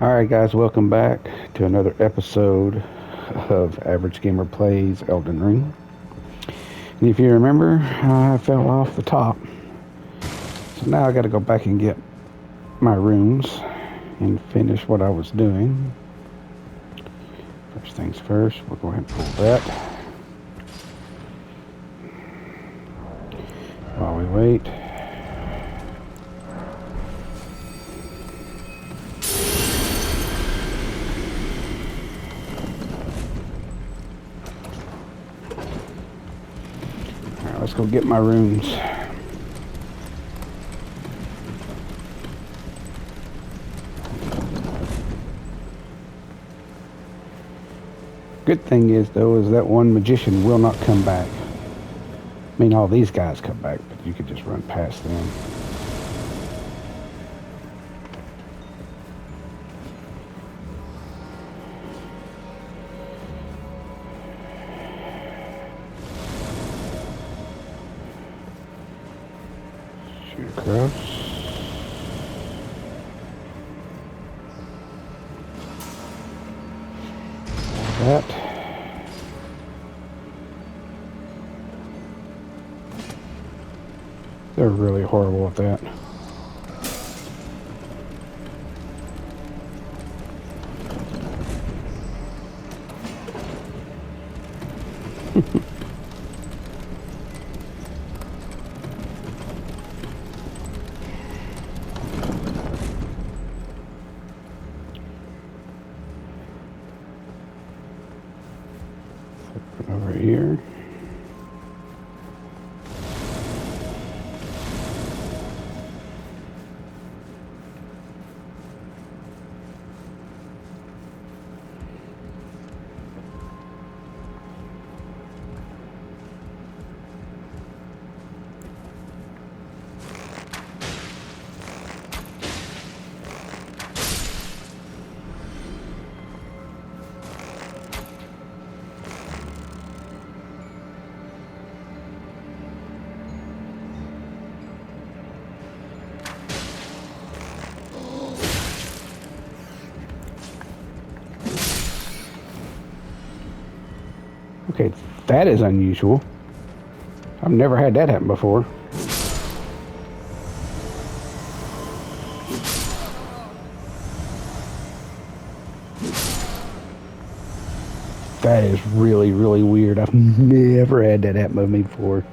Alright guys, welcome back to another episode of Average Gamer Plays Elden Ring. And if you remember, I fell off the top. So now I gotta go back and get my runes and finish what I was doing. First things first, we'll go ahead and pull that. While we wait. Let's go get my runes. Good thing is, though, is that one magician will not come back. I mean, all these guys come back, but you could just run past them. Across. That. They're really horrible at that. Over here. Okay, that is unusual. I've never had that happen before. That is really, really weird. I've never had that happen to me before.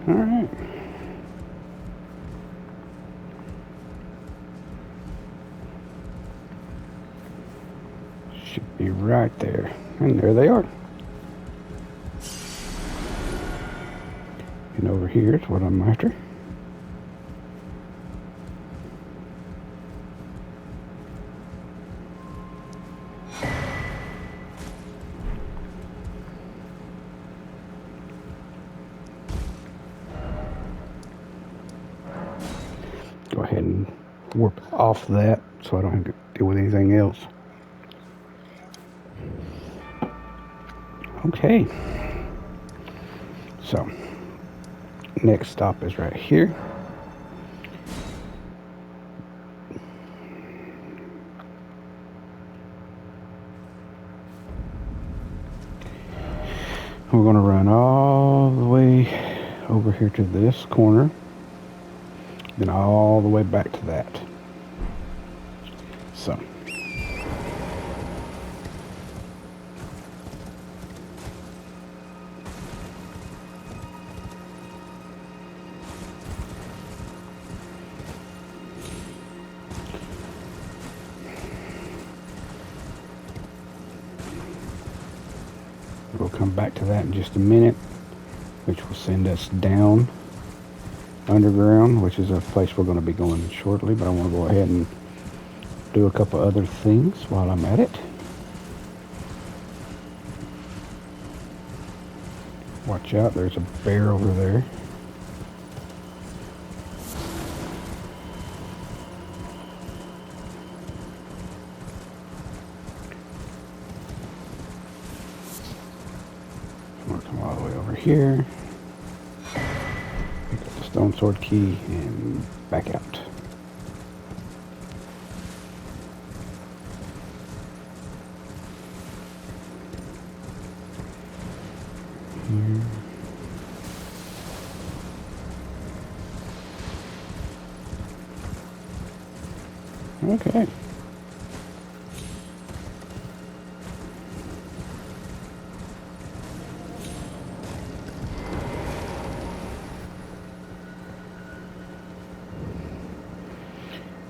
All right. Should be right there. And there they are. And over here is what I'm after. Go ahead and warp off that so I don't have to deal with anything else. Okay. So, next stop is right here. We're going to run all the way over here to this corner. Then all the way back to that. So. We'll come back to that in just a minute, which will send us down underground, which is a place we're going to be going shortly, but I want to go ahead and do a couple other things while I'm at it. Watch out, there's a bear over there. I'm gonna come all the way over here. Pick up the stone sword key and back out. Here. Okay.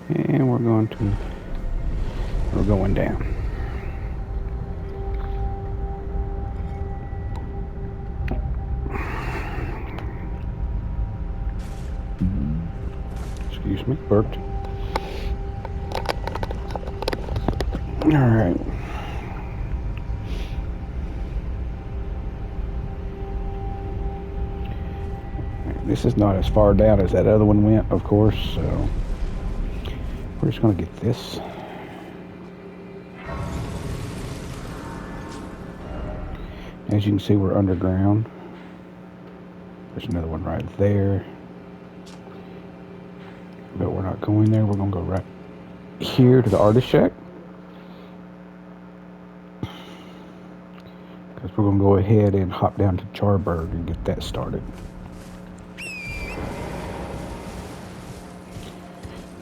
And we're going down. Excuse me, burped. All right. This is not as far down as that other one went, of course, so we're just going to get this. As you can see, we're underground. There's another one right there. But we're not going there. We're going to go right here to the artist shack. Because we're going to go ahead and hop down to Charberg and get that started.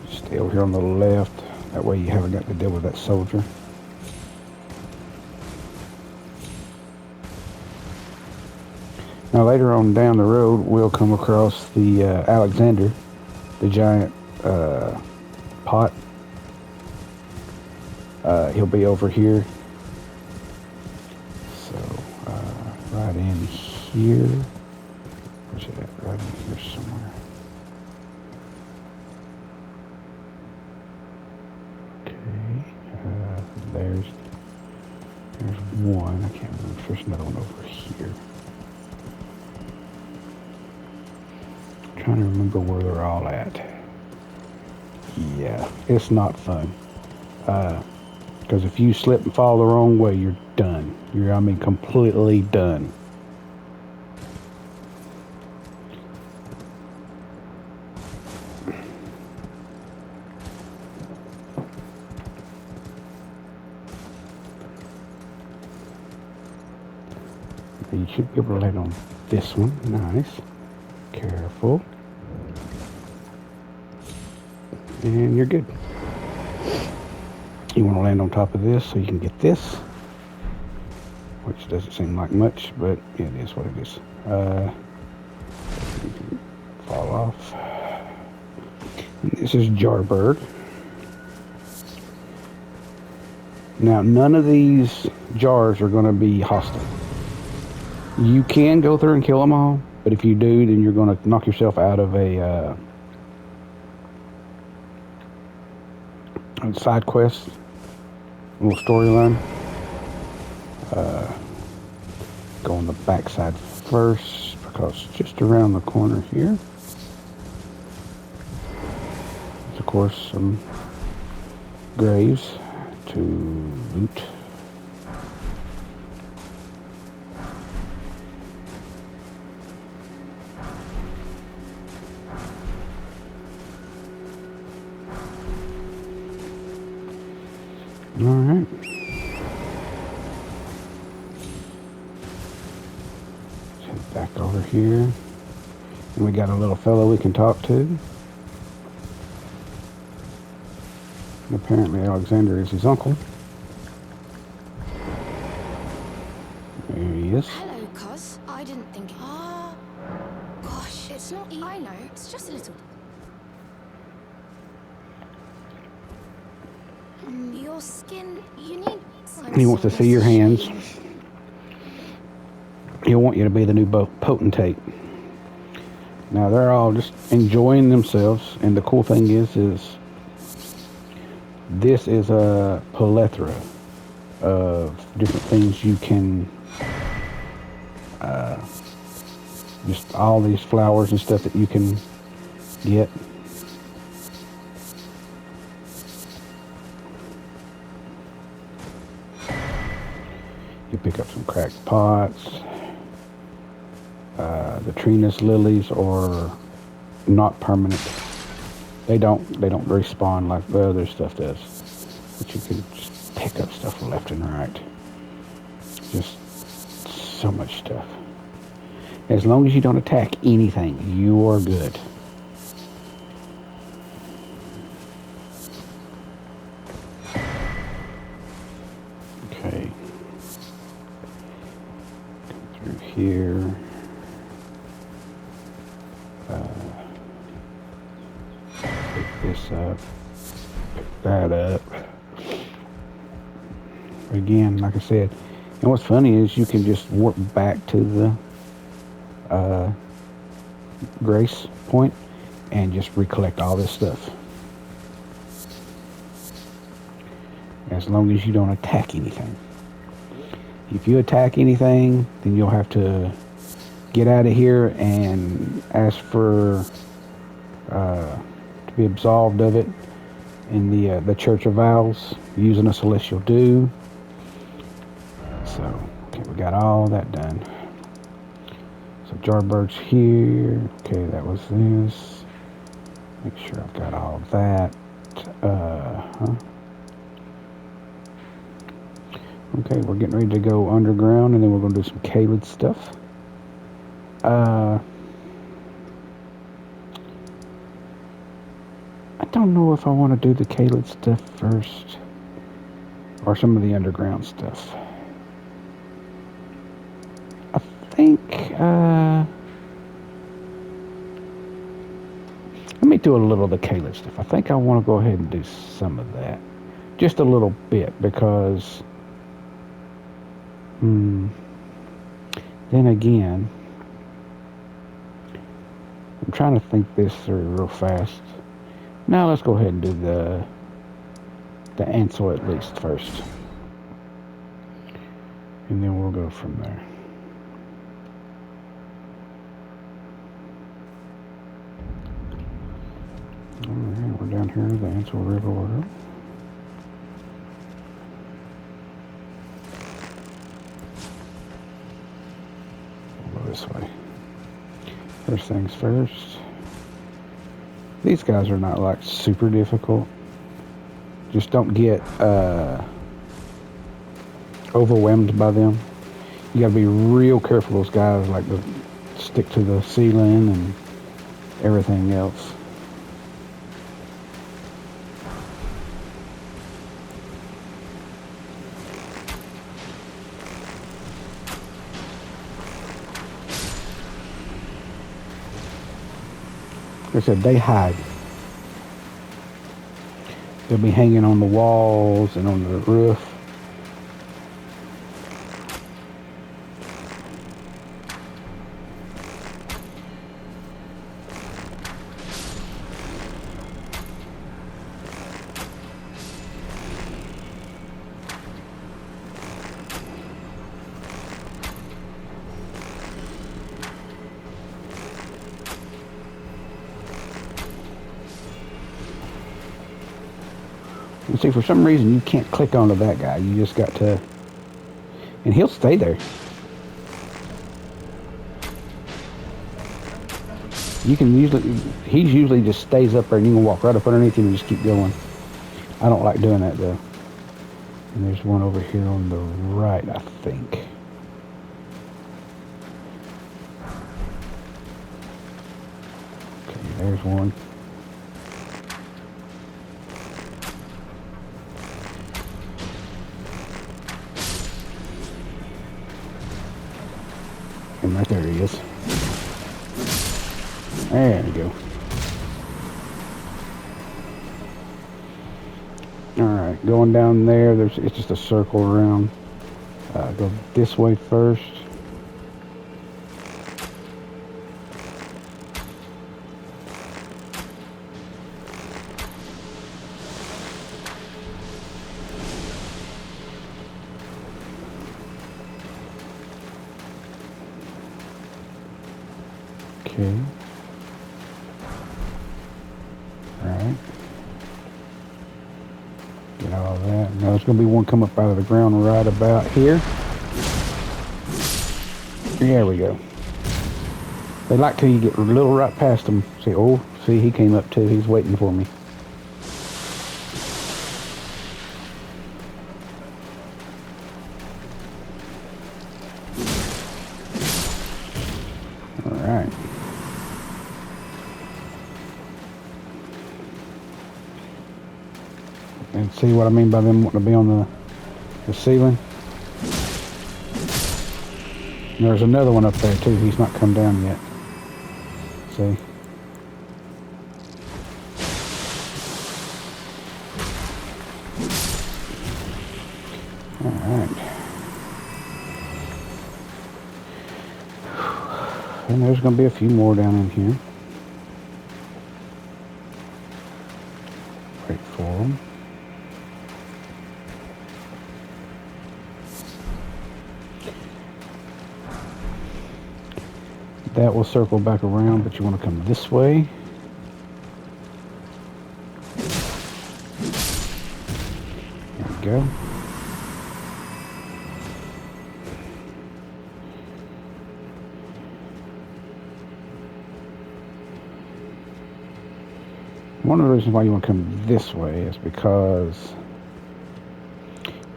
Stay over here on the left. That way you haven't got to deal with that soldier. Now later on down the road, we'll come across the Alexander, the giant pot. He'll be over here. So right in here. Where's it at? Right in here somewhere. Okay. There's one. I can't remember if there's another one over here. Trying to remember where they're all at. Yeah, it's not fun. Because if you slip and fall the wrong way, you're done. I mean, completely done. You should be able to land on this one. Nice. Careful. And you're good. You want to land on top of this so you can get this, which doesn't seem like much, but it is what it is. Fall off. And this is Jarberg. Now, none of these jars are going to be hostile. You can go through and kill them all, but if you do, then you're going to knock yourself out of a side quest, a little storyline. Go on the back side first, because just around the corner here, there's of course some graves to loot. All right. Let's head back over here. And we got a little fellow we can talk to. And apparently Alexander is his uncle. There he is. Hello, cuz. I didn't think... Ah, gosh, it's not... I know, it's just a little... Your skin, you need... He wants to see your hands. He'll want you to be the new potentate. Now they're all just enjoying themselves, and the cool thing is this is a plethora of different things you can Just all these flowers and stuff that you can get. You pick up some cracked pots. The Trina's lilies are not permanent. They don't respawn like the other stuff does. But you can just pick up stuff left and right. Just so much stuff. As long as you don't attack anything, you are good. Okay. Come through here. Pick this up. Pick that up. Again, like I said, and what's funny is you can just warp back to the grace point and just recollect all this stuff. As long as you don't attack anything. If you attack anything, then you'll have to get out of here and ask for to be absolved of it in the Church of Vows using a celestial dew. So, okay, we got all that done. So Jarbird's here. Okay, that was this. Make sure I've got all of that. Okay, we're getting ready to go underground, and then we're going to do some Caelid stuff. I don't know if I want to do the Caelid stuff first, or some of the underground stuff. I think, let me do a little of the Caelid stuff. I think I want to go ahead and do some of that. Just a little bit, because then again, I'm trying to think this through real fast. Now let's go ahead and do the Ansel at least first. And then we'll go from there. Alright, we're down here, the Ansel River Order. We'll go this way. First things first. These guys are not like super difficult. Just don't get overwhelmed by them. You gotta be real careful. Those guys like to stick to the ceiling and everything else. Like I said, they hide. They'll be hanging on the walls and on the roof. And see, for some reason, you can't click onto that guy. You just got to... And he'll stay there. You can usually... He usually just stays up there and you can walk right up underneath him and just keep going. I don't like doing that, though. And there's one over here on the right, I think. Okay, there's one. And right there he is. There we go. Alright, going down there, it's just a circle around. Go this way first. Okay. Alright. Get all that. Now there's going to be one come up out of the ground right about here. There we go. They like till you get a little right past them. See, oh, see, he came up too. He's waiting for me. Alright. And see what I mean by them wanting to be on the ceiling? And there's another one up there too. He's not come down yet. See? Alright. And there's going to be a few more down in here. Wait for them. That will circle back around, but you want to come this way. There we go. One of the reasons why you want to come this way is because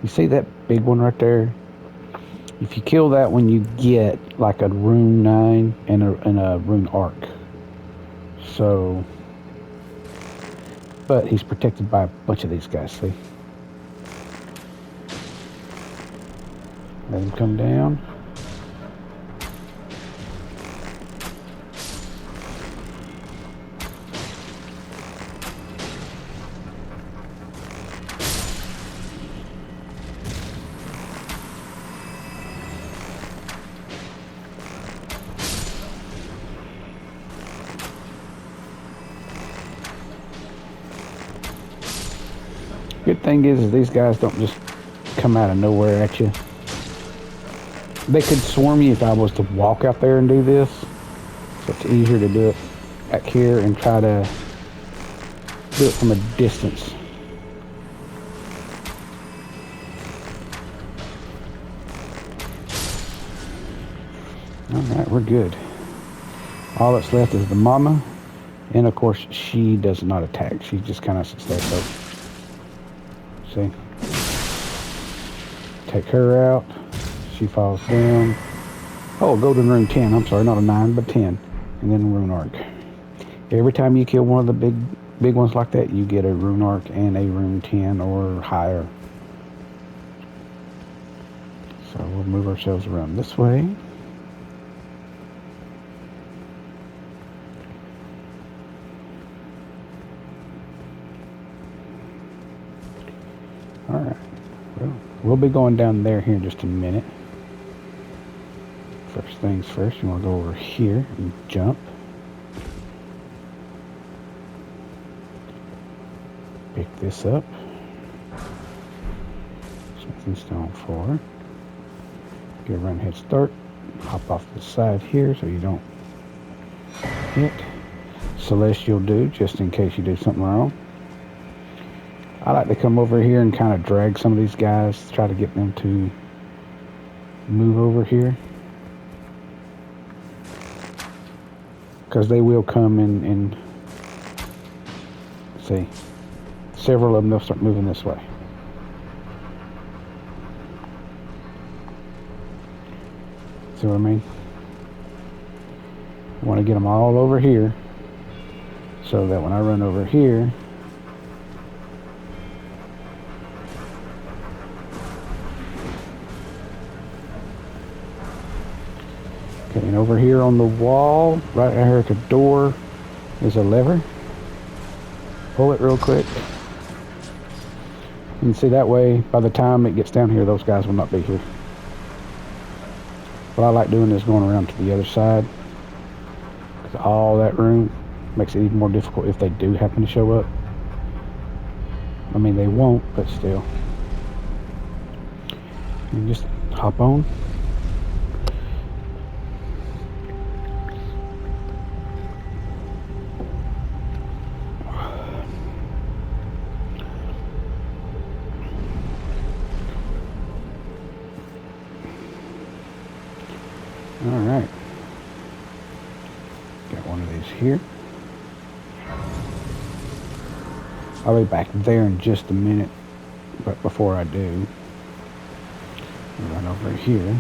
you see that big one right there? If you kill that one, you get like a rune 9 and a rune arc. So, but he's protected by a bunch of these guys, see? Let him come down. Good thing is these guys don't just come out of nowhere at you. They could swarm you if I was to walk out there and do this. So it's easier to do it back here and try to do it from a distance. Alright, we're good. All that's left is the mama. And of course, she does not attack. She just kind of sits there. So, see? Take her out. She falls down. Oh, golden rune 10. I'm sorry, not a 9, but 10. And then rune arc. Every time you kill one of the big ones like that, you get a rune arc and a rune 10 or higher. So we'll move ourselves around this way. Alright, well, we'll be going down there here in just a minute. First things first, you want to go over here and jump. Pick this up. Smithing stone 4. Get a run head start. Hop off the side here so you don't hit. Celestial do, just in case you do something wrong. I like to come over here and kind of drag some of these guys, try to get them to move over here. Because they will come in and see, several of them, they'll start moving this way. See what I mean? I want to get them all over here so that when I run over here, and over here on the wall, right here at the door, is a lever. Pull it real quick. You can see that way, by the time it gets down here, those guys will not be here. What I like doing is going around to the other side. Because all that room makes it even more difficult if they do happen to show up. I mean, they won't, but still. You just hop on. Alright. Got one of these here. I'll be back there in just a minute, but before I do, right over here.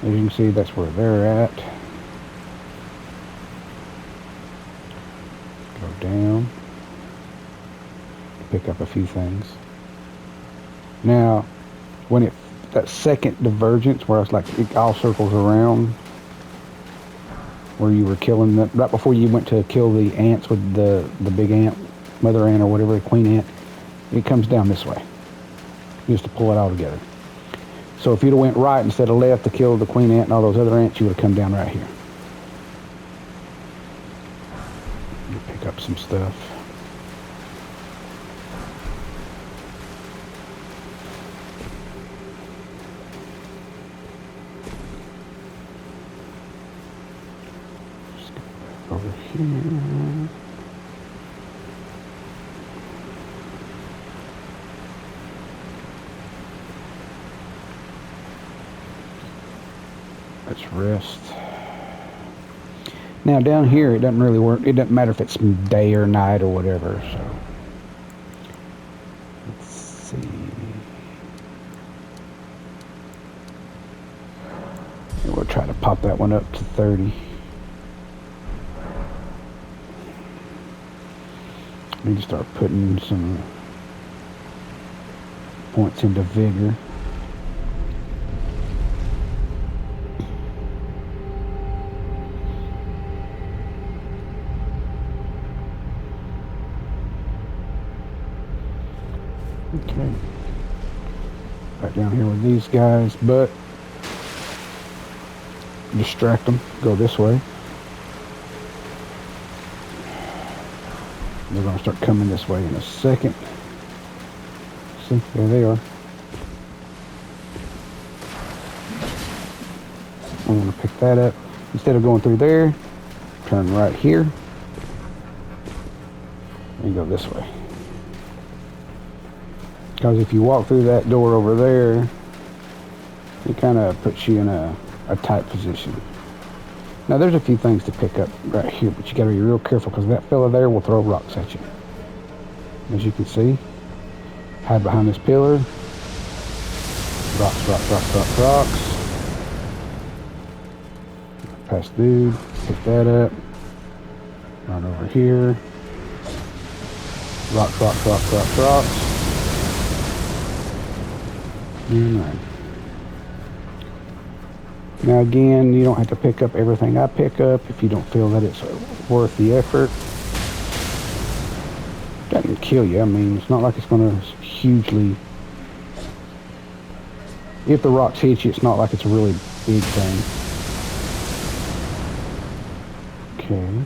As you can see, that's where they're at. Go down. Pick up a few things. Now, when that second divergence, where it's like it all circles around, where you were killing them, right before you went to kill the ants with the big ant, mother ant or whatever, queen ant, it comes down this way. Just to pull it all together. So if you'd have went right instead of left to kill the queen ant and all those other ants, you would have come down right here. You pick up some stuff. Just go back over here. Let's rest. Now down here, it doesn't really work. It doesn't matter if it's day or night or whatever. So let's see. And we'll try to pop that one up to 30. Need to start putting some points into vigor. Okay, back down here with these guys, but distract them, go this way. They're going to start coming this way in a second. See, there they are. I'm going to pick that up. Instead of going through there, turn right here and go this way. Because if you walk through that door over there, it kind of puts you in a tight position. Now there's a few things to pick up right here, but you got to be real careful because that fella there will throw rocks at you. As you can see, hide behind this pillar. Rocks, rocks, rocks, rocks, rocks. Past dude, pick that up. Run over here. Rocks, rocks, rocks, rocks, rocks. Alright. Now again, you don't have to pick up everything I pick up if you don't feel that it's worth the effort. Doesn't kill you. I mean, it's not like it's going to hugely... If the rocks hit you, it's not like it's a really big thing. Okay.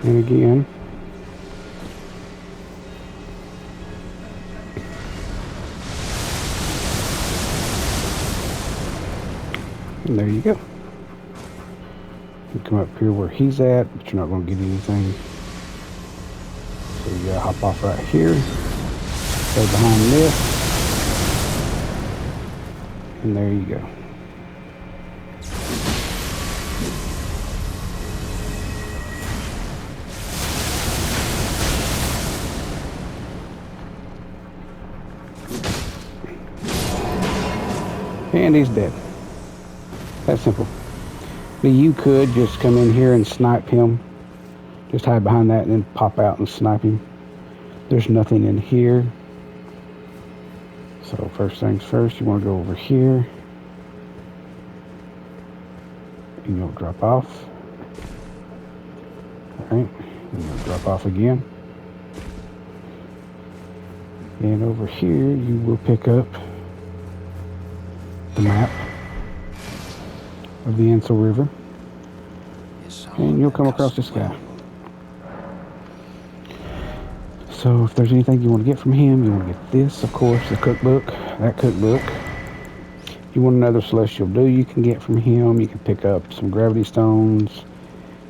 And again, and there you go. You come up here where he's at, but you're not going to get anything. So you gotta hop off right here, stay behind this, and there you go. And he's dead. That's simple. Now you could just come in here and snipe him. Just hide behind that and then pop out and snipe him. There's nothing in here. So first things first, you want to go over here. And you'll drop off. Alright, and you'll drop off again. And over here, you will pick up the map of the Ansel River, and you'll come across this guy. So if there's anything you want to get from him, you want to get this, of course, the cookbook, that cookbook. If you want another celestial dew you can get from him, you can pick up some gravity stones,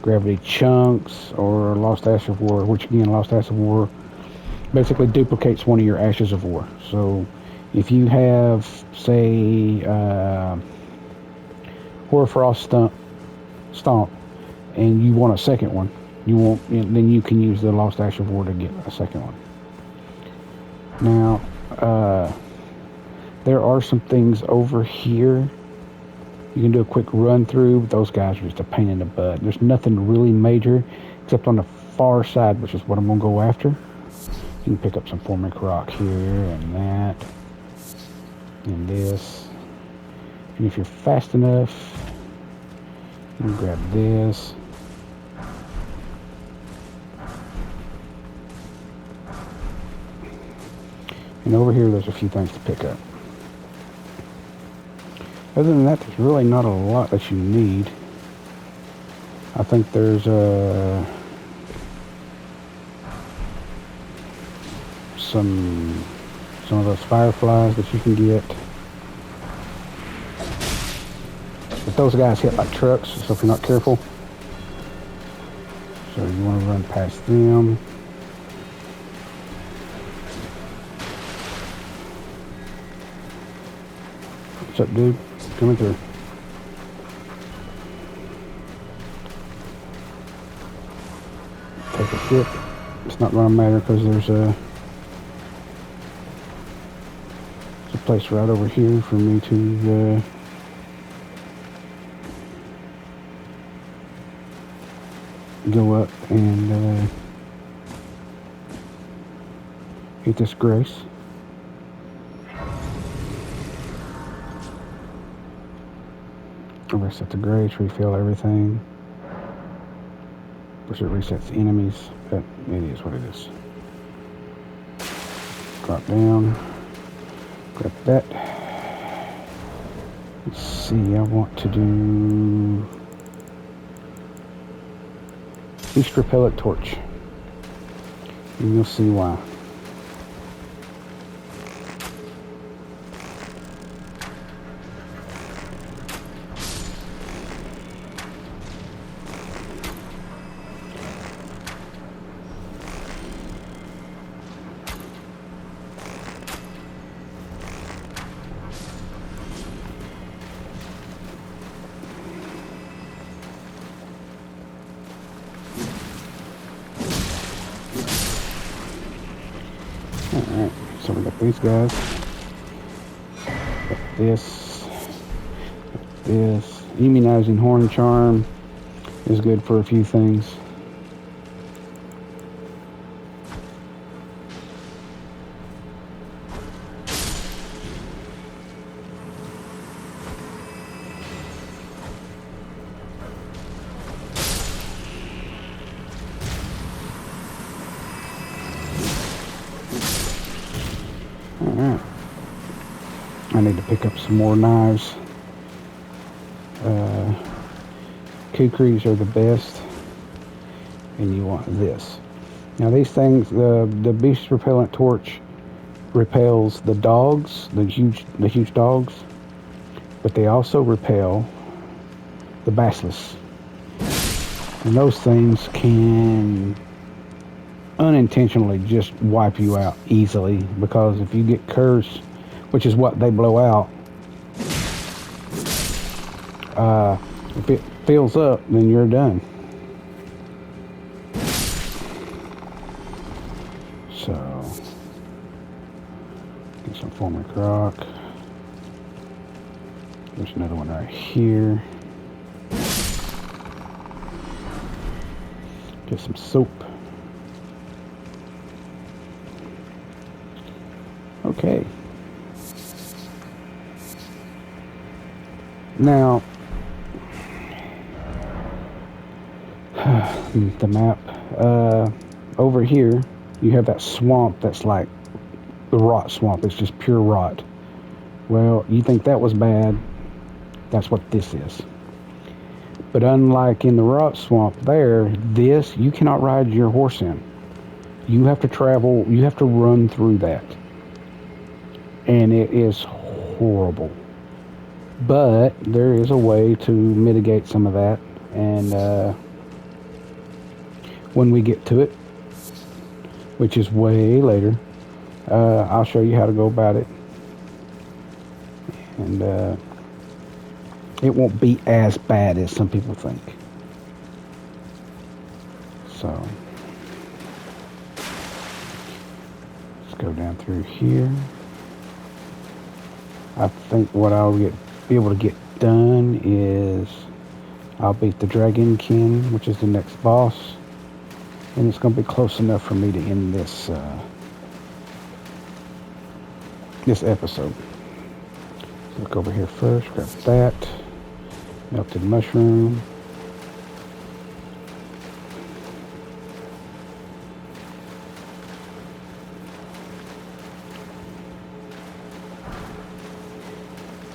gravity chunks, or lost ash of war, which again, lost ash of war basically duplicates one of your ashes of war. So if you have, say, Hoarfrost stomp, and you want a second one, then you can use the lost ash of war to get a second one. Now, there are some things over here you can do a quick run through. Those guys are just a pain in the butt. There's nothing really major except on the far side, which is what I'm going to go after. You can pick up some formic rock here and that and this. And if you're fast enough, you can grab this. And over here, there's a few things to pick up. Other than that, there's really not a lot that you need. I think there's some of those fireflies that you can get. But those guys hit like trucks, so if you're not careful. So you want to run past them. What's up, dude? Coming through. Take a sip. It's not going to matter because there's a place right over here for me to go up and get this grace. Reset the grace, refill everything. Of course, it resets the enemies, but it is what it is. Drop down, grab that. Let's see, I want to do Beast Repellent Torch, and you'll see why. Alright, so we got these guys. Got this. Got this. Immunizing Horn Charm is good for a few things. Alright. I need to pick up some more knives. Kukris are the best. And you want this. Now these things, the Beast Repellent Torch repels the dogs, the huge dogs. But they also repel the basilisks. And those things can unintentionally just wipe you out easily, because if you get cursed, which is what they blow out, if it fills up, then you're done. So get some formic rock. There's another one right here. Get some soap. Okay. Now, the map. Over here, you have that swamp that's like the rot swamp. It's just pure rot. Well, you think that was bad. That's what this is. But unlike in the rot swamp there, this, you cannot ride your horse in. You have to travel, you have to run through that. And it is horrible. But there is a way to mitigate some of that. And when we get to it, which is way later, I'll show you how to go about it. And it won't be as bad as some people think. So let's go down through here. I think what I'll be able to get done is I'll beat the Dragonkin, which is the next boss, and it's going to be close enough for me to end this this episode. So look over here first, grab that melted mushroom.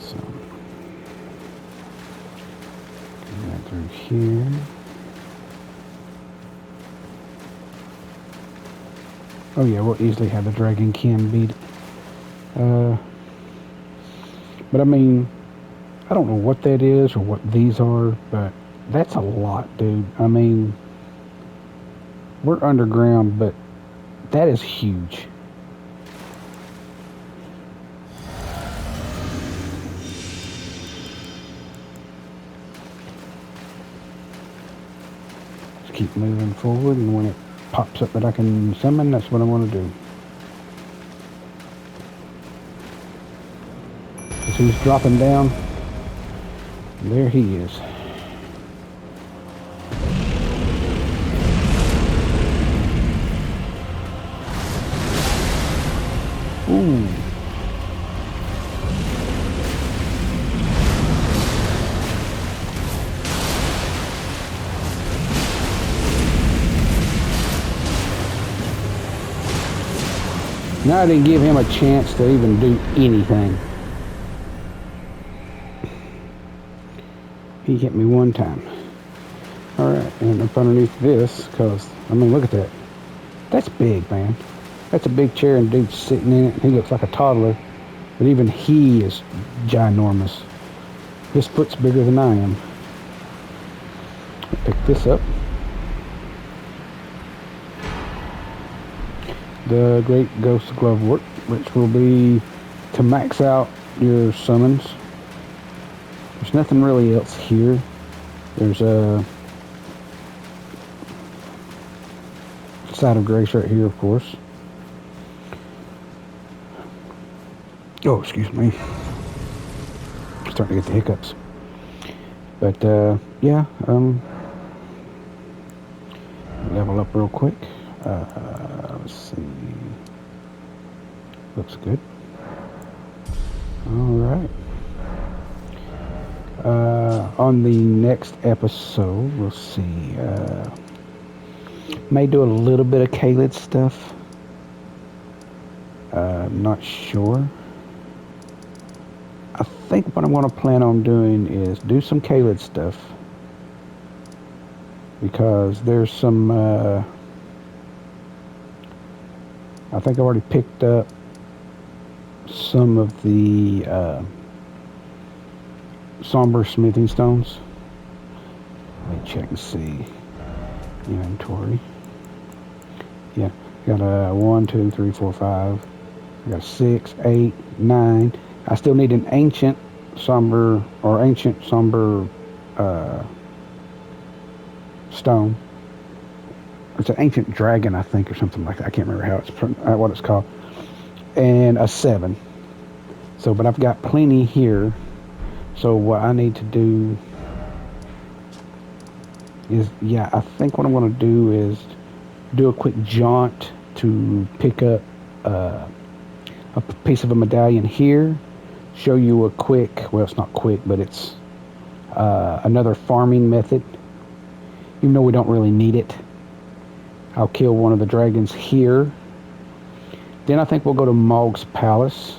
So go down through here. Oh yeah, we'll easily have the Dragonkin beat. But I mean, I don't know what that is or what these are, but that's a lot, dude. I mean, we're underground, but that is huge. Just keep moving forward, and when it pops up that I can summon, that's what I want to do. As he's dropping down, there he is. Ooh. Now I didn't give him a chance to even do anything. He hit me one time. Alright, and up underneath this, because, I mean, look at that. That's big, man. That's a big chair and dude's sitting in it. He looks like a toddler. But even he is ginormous. His foot's bigger than I am. I'll pick this up. The Great Ghost Glovewort, which will be to max out your summons. There's nothing really else here. There's a Side of Grace right here, of course. Oh, excuse me. I'm starting to get the hiccups. But, yeah, level up real quick. Let's see. Looks good. Alright. On the next episode, we'll see. May do a little bit of Caelid stuff. Not sure. I think what I'm going to plan on doing is do some Caelid stuff. Because there's some... I think I already picked up some of the somber smithing stones. Let me check and see. Inventory. Yeah, got a 1, 2, 3, 4, 5. I got 6, 8, 9. I still need an ancient somber stone. It's an ancient dragon, I think, or something like that. I can't remember how it's what it's called. And a 7. So, but I've got plenty here. So what I need to do is, yeah, I think what I'm going to do is do a quick jaunt to pick up a piece of a medallion here. Show you a quick, well, it's not quick, but it's another farming method. Even though we don't really need it. I'll kill one of the dragons here. Then I think we'll go to Mog's Palace,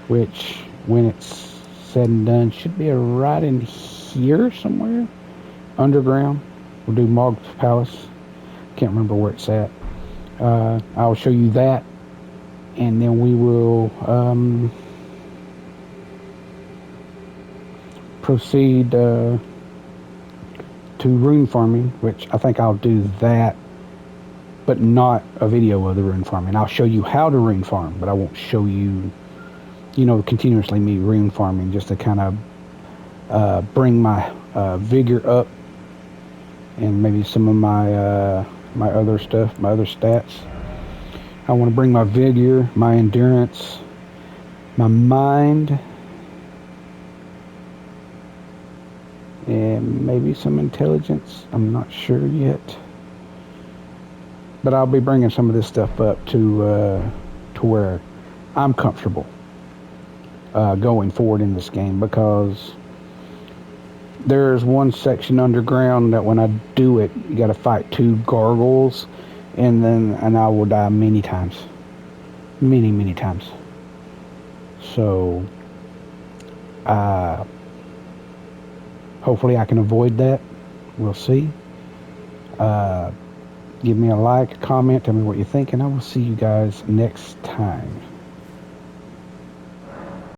which, when it's said and done, should be right in here somewhere. Underground. We'll do Mog's Palace. Can't remember where it's at. I'll show you that, and then we will proceed to rune farming, which I think I'll do that, but not a video of the rune farming. I'll show you how to rune farm, but I won't show you, continuously me rune farming, just to kind of bring my vigor up, and maybe some of my my other stuff, my other stats. I want to bring my vigor, my endurance, my mind, and maybe some intelligence. I'm not sure yet, but I'll be bringing some of this stuff up to where I'm comfortable going forward in this game, because there's one section underground that when I do it, you got to fight 2 gargoyles, and I will die many times, many times. So hopefully I can avoid that. We'll see. Give me a like, comment, tell me what you think, and I will see you guys next time.